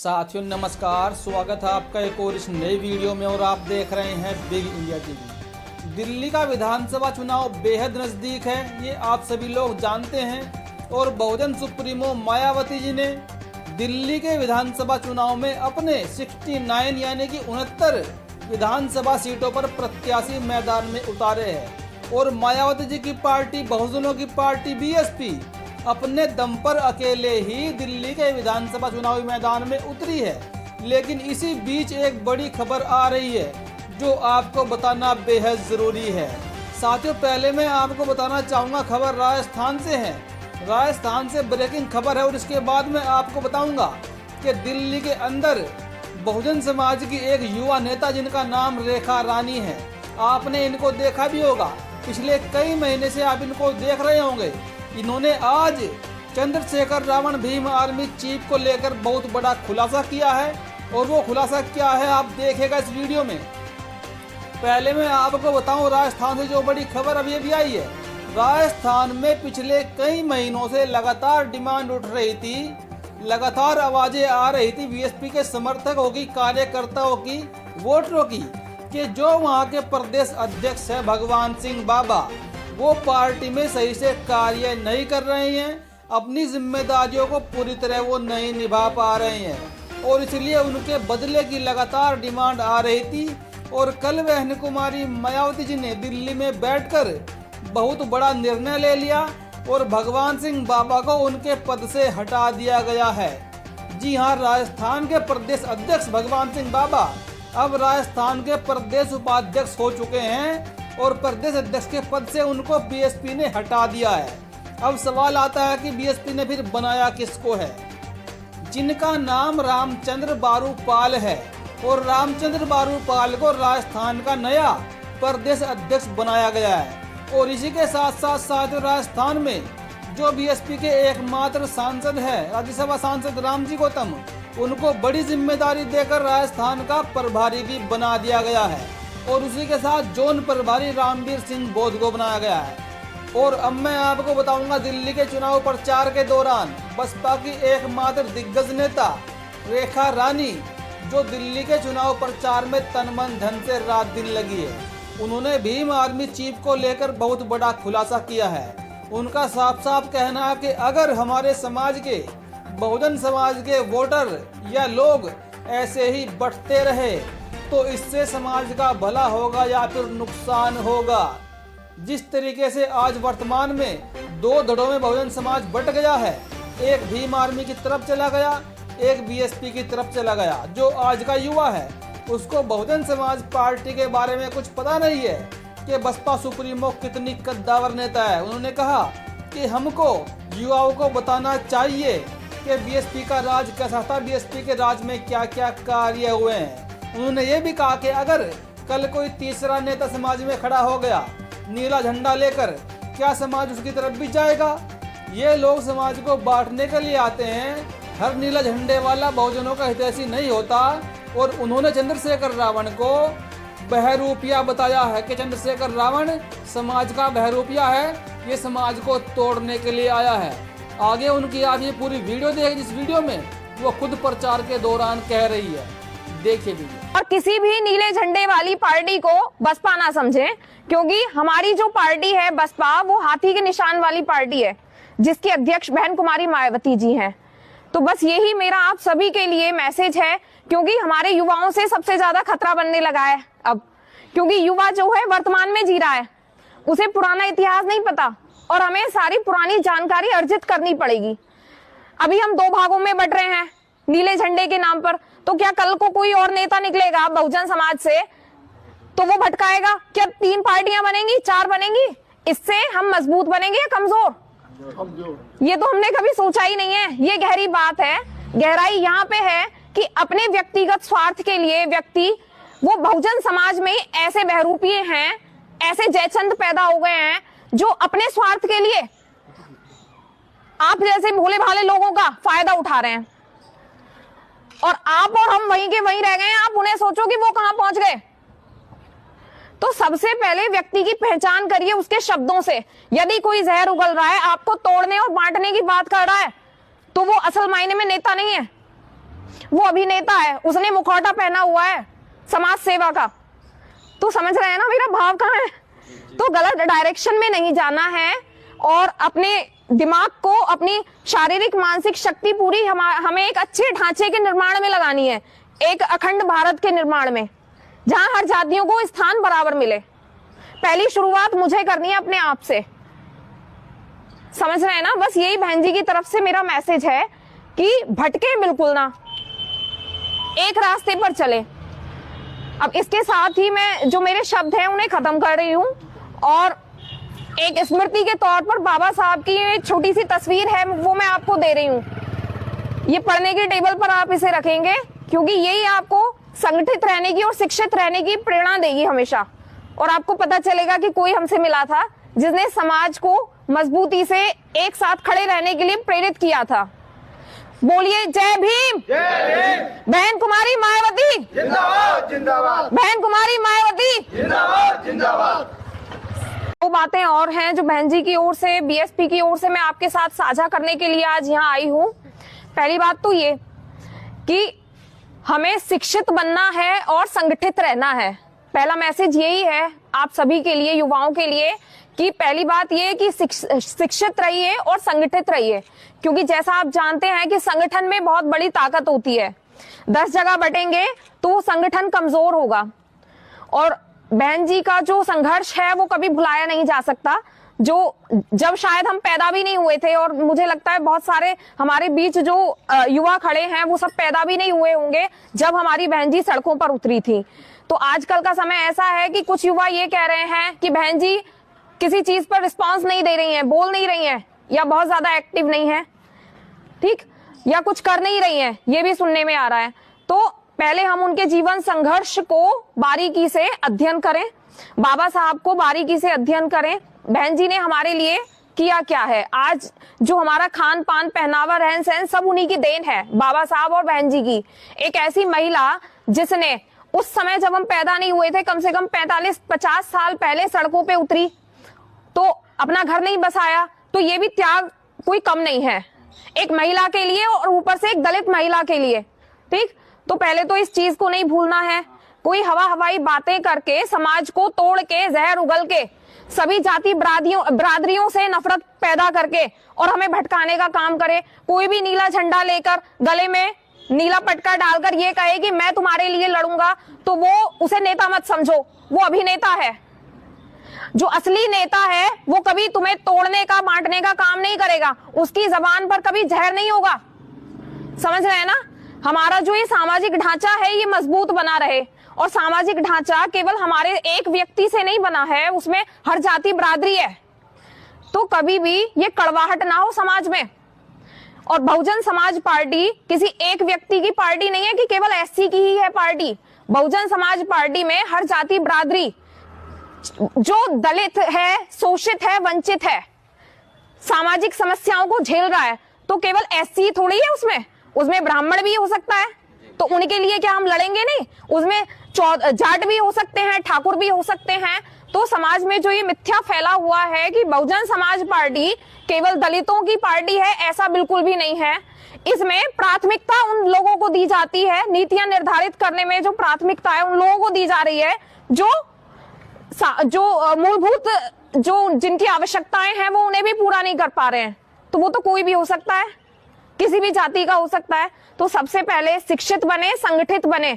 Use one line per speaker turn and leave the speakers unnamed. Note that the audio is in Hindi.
साथियों नमस्कार, स्वागत है आपका एक और इस नई वीडियो में और आप देख रहे हैं बिग इंडिया टीवी। दिल्ली का विधानसभा चुनाव बेहद नज़दीक है, ये आप सभी लोग जानते हैं। और बहुजन सुप्रीमो मायावती जी ने दिल्ली के विधानसभा चुनाव में अपने 69 यानी कि 69 विधानसभा सीटों पर प्रत्याशी मैदान में उतारे हैं। और मायावती जी की पार्टी बहुजनों की पार्टी बीएसपी अपने दम पर अकेले ही दिल्ली के विधानसभा चुनावी मैदान में उतरी है। लेकिन इसी बीच एक बड़ी खबर आ रही है जो आपको बताना बेहद ज़रूरी है। साथियों, पहले मैं आपको बताना चाहूँगा, खबर राजस्थान से है। राजस्थान से ब्रेकिंग खबर है और इसके बाद मैं आपको बताऊँगा कि दिल्ली के अंदर बहुजन समाज की एक युवा नेता जिनका नाम रेखा रानी है, आपने इनको देखा भी होगा, पिछले कई महीने से आप इनको देख रहे होंगे। इन्होंने आज चंद्रशेखर रावण भीम आर्मी चीफ को लेकर बहुत बड़ा खुलासा किया है और वो खुलासा क्या है आप देखेगा इस वीडियो में। पहले मैं आपको बताऊं, राजस्थान से जो बड़ी खबर अभी अभी आई है। राजस्थान में पिछले कई महीनों से लगातार डिमांड उठ रही थी, लगातार आवाजें आ रही थी बीएसपी के समर्थकों की, कार्यकर्ताओं की, वोटरों की, कि जो वहाँ के प्रदेश अध्यक्ष है भगवान सिंह बाबा, वो पार्टी में सही से कार्य नहीं कर रहे हैं, अपनी जिम्मेदारियों को पूरी तरह वो नहीं निभा पा रहे हैं और इसलिए उनके बदले की लगातार डिमांड आ रही थी। और कल बहन कुमारी मायावती जी ने दिल्ली में बैठकर बहुत बड़ा निर्णय ले लिया और भगवान सिंह बाबा को उनके पद से हटा दिया गया है। जी हाँ, राजस्थान के प्रदेश अध्यक्ष भगवान सिंह बाबा अब राजस्थान के प्रदेश उपाध्यक्ष हो चुके हैं और प्रदेश अध्यक्ष के पद से उनको बीएसपी ने हटा दिया है। अब सवाल आता है कि बीएसपी ने फिर बनाया किसको है, जिनका नाम रामचंद्र बारूपाल है। और रामचंद्र बारूपाल को राजस्थान का नया प्रदेश अध्यक्ष बनाया गया है। और इसी के साथ साथ राजस्थान में जो बीएसपी के एकमात्र सांसद है, राज्यसभा सांसद रामजी गौतम, उनको बड़ी जिम्मेदारी देकर राजस्थान का प्रभारी भी बना दिया गया है। और उसी के साथ जोन प्रभारी रामवीर सिंह बोध को बनाया गया है। और अब मैं आपको बताऊंगा, दिल्ली के चुनाव प्रचार के दौरान बसपा की एकमात्र दिग्गज नेता रेखा रानी, जो दिल्ली के चुनाव प्रचार में तन मन धन से रात दिन लगी है, उन्होंने भीम आर्मी चीफ को लेकर बहुत बड़ा खुलासा किया है। उनका साफ साफ कहना है कि अगर हमारे समाज के, बहुजन समाज के वोटर या लोग ऐसे ही बढ़ते रहे तो इससे समाज का भला होगा या फिर नुकसान होगा। जिस तरीके से आज वर्तमान में दो धड़ों में बहुजन समाज बट गया है, एक भीम आर्मी की तरफ चला गया, एक बीएसपी की तरफ चला गया। जो आज का युवा है उसको बहुजन समाज पार्टी के बारे में कुछ पता नहीं है कि बसपा सुप्रीमो कितनी कद्दावर नेता है। उन्होंने कहा कि हमको युवाओं को बताना चाहिए कि बीएसपी का राज कैसा था, बीएसपी के राज में क्या क्या कार्य हुए हैं। उन्होंने ये भी कहा कि अगर कल कोई तीसरा नेता समाज में खड़ा हो गया नीला झंडा लेकर, क्या समाज उसकी तरफ भी जाएगा? ये लोग समाज को बांटने के लिए आते हैं, हर नीला झंडे वाला बहुजनों का हितैषी नहीं होता। और उन्होंने चंद्रशेखर रावण को बहरूपिया बताया है कि चंद्रशेखर रावण समाज का बहरूपिया है, ये समाज को तोड़ने के लिए आया है। आगे उनकी आप ये पूरी वीडियो देखें, जिस वीडियो में वो खुद प्रचार के दौरान कह रही है, देखिए वीडियो।
और किसी भी नीले झंडे वाली पार्टी को बसपा ना समझें, क्योंकि हमारी जो पार्टी है बसपा, वो हाथी के निशान वाली पार्टी है जिसकी अध्यक्ष बहन कुमारी मायावती जी हैं। तो बस यही मेरा आप सभी के लिए मैसेज है, क्योंकि हमारे युवाओं से सबसे ज्यादा खतरा बनने लगा है अब, क्योंकि युवा जो है वर्तमान में जी रहा है, उसे पुराना इतिहास नहीं पता और हमें सारी पुरानी जानकारी अर्जित करनी पड़ेगी। अभी हम दो भागों में बट रहे हैं नीले झंडे के नाम पर, तो क्या कल को कोई और नेता निकलेगा बहुजन समाज से तो वो भटकाएगा? क्या 3 पार्टियां बनेंगी, 4 बनेंगी? इससे हम मजबूत बनेंगे या कमजोर? ये तो हमने कभी सोचा ही नहीं है। ये गहरी बात है। गहराई यहाँ पे है कि अपने व्यक्तिगत स्वार्थ के लिए व्यक्ति, वो बहुजन समाज में ऐसे बहरूपिये हैं, ऐसे जयचंद पैदा हो गए हैं जो अपने स्वार्थ के लिए आप जैसे भोले भाले लोगों का फायदा उठा रहे हैं। और आप और हम वहीं के वहीं रह गए हैं। आप उन्हें सोचो कि वो कहां पहुंच गए। तो सबसे पहले व्यक्ति की पहचान करिए उसके शब्दों से। यदि कोई जहर उगल रहा है, आपको तोड़ने और बांटने की बात कर रहा है, तो वो असल मायने में नेता नहीं है। वो अभिनेता है, उसने मुखौटा पहना हुआ है समाज सेवा का। तो समझ रहे हैं ना मेरा भाव कहाँ है। तो गलत डायरेक्शन में नहीं जाना है और अपने दिमाग को, अपनी शारीरिक मानसिक शक्ति पूरी हमें एक अच्छे ढांचे के निर्माण में लगानी है, एक अखंड भारत के निर्माण में, जहां हर जातियों को स्थान बराबर मिले। पहली शुरुआत मुझे करनी है अपने आप से, समझ रहे हैं ना। बस यही बहन जी की तरफ से मेरा मैसेज है कि भटके बिल्कुल ना, एक रास्ते पर चले। अब इसके साथ ही मैं जो मेरे शब्द हैं उन्हें खत्म कर रही हूं और एक स्मृति के तौर पर बाबा साहब की एक छोटी सी तस्वीर है, वो मैं आपको दे रही हूं। ये पढ़ने के टेबल पर आप इसे रखेंगे, क्योंकि यही आपको संगठित रहने की और शिक्षित रहने की प्रेरणा देगी हमेशा। और आपको पता चलेगा कि कोई हमसे मिला था जिसने समाज को मजबूती से एक साथ खड़े रहने के लिए प्रेरित किया था। बोलिए जय भीम, बहन कुमारी मायावती
जिंदाबाद जिंदाबाद,
बहन कुमारी मायावती
जिंदाबाद जिंदाबाद।
वो बातें और हैं जो बहन जी की ओर से, बीएसपी की ओर से मैं आपके साथ साझा करने के लिए आज यहाँ आई हूँ। पहली बात तो ये कि हमें शिक्षित बनना है और संगठित रहना है। पहला मैसेज यही है आप सभी के लिए, युवाओं के लिए, कि पहली बात ये कि शिक्षित रहिए और संगठित रहिए, क्योंकि जैसा आप जानते हैं कि संगठन में बहुत बड़ी ताकत होती है। 10 जगह बटेंगे तो वो संगठन कमजोर होगा। और बहन जी का जो संघर्ष है वो कभी भुलाया नहीं जा सकता, जो जब शायद हम पैदा भी नहीं हुए थे, और मुझे लगता है बहुत सारे हमारे बीच जो युवा खड़े हैं वो सब पैदा भी नहीं हुए होंगे जब हमारी बहन जी सड़कों पर उतरी थी। तो आजकल का समय ऐसा है कि कुछ युवा ये कह रहे हैं कि बहन जी किसी चीज पर रिस्पॉन्स नहीं दे रही हैं, बोल नहीं रही हैं, या बहुत ज्यादा एक्टिव नहीं है, ठीक, या कुछ कर नहीं रही हैं, ये भी सुनने में आ रहा है। तो पहले हम उनके जीवन संघर्ष को बारीकी से अध्ययन करें, बाबा साहब को बारीकी से अध्ययन करें। बहन जी ने हमारे लिए किया क्या है, आज जो हमारा खान पान, पहनावा, रहन सहन सब उन्हीं की देन है, बाबा साहब और बहन जी की। एक ऐसी महिला जिसने उस समय जब हम पैदा नहीं हुए थे, कम से कम 45-50 साल पहले सड़कों पे उतरी, तो अपना घर नहीं बसाया, तो ये भी त्याग कोई कम नहीं है एक महिला के लिए, और ऊपर से एक दलित महिला के लिए, ठीक। तो पहले तो इस चीज को नहीं भूलना है। कोई हवाई बातें करके, समाज को तोड़ के, जहर उगल के, सभी जाति बरादरियों से नफरत पैदा करके और हमें भटकाने का काम करे। कोई भी नीला झंडा लेकर, गले में नीला पटका डालकर ये कहे कि मैं तुम्हारे लिए लड़ूंगा, तो वो उसे नेता मत समझो, वो अभिनेता है। जो असली नेता है वो कभी तुम्हें तोड़ने का, बांटने का काम नहीं करेगा, उसकी जबान पर कभी जहर नहीं होगा। समझ रहे हैं ना। हमारा जो ये सामाजिक ढांचा है ये मजबूत बना रहे, और सामाजिक ढांचा केवल हमारे एक व्यक्ति से नहीं बना है, उसमें हर जाति बरादरी है। तो कभी भी ये कड़वाहट ना हो समाज में। और बहुजन समाज पार्टी किसी एक व्यक्ति की पार्टी नहीं है कि केवल एससी की ही है पार्टी। बहुजन समाज पार्टी में हर जाति बरादरी, जो दलित है, शोषित है, वंचित है, सामाजिक समस्याओं को झेल रहा है, तो केवल एससी थोड़ी है उसमें ब्राह्मण भी हो सकता है। तो उनके लिए क्या हम लड़ेंगे नहीं? उसमें जाट भी हो सकते हैं, ठाकुर भी हो सकते हैं। तो समाज में जो ये मिथ्या फैला हुआ है कि बहुजन समाज पार्टी केवल दलितों की पार्टी है, ऐसा बिल्कुल भी नहीं है। इसमें प्राथमिकता उन लोगों को दी जाती है, नीतियां निर्धारित करने में जो प्राथमिकता है उन लोगों को दी जा रही है जो मूलभूत जो जिनकी आवश्यकताएं हैं वो उन्हें भी पूरा नहीं कर पा रहे हैं। तो वो तो कोई भी हो सकता है, किसी भी जाति का हो सकता है। तो सबसे पहले शिक्षित बने, संगठित बने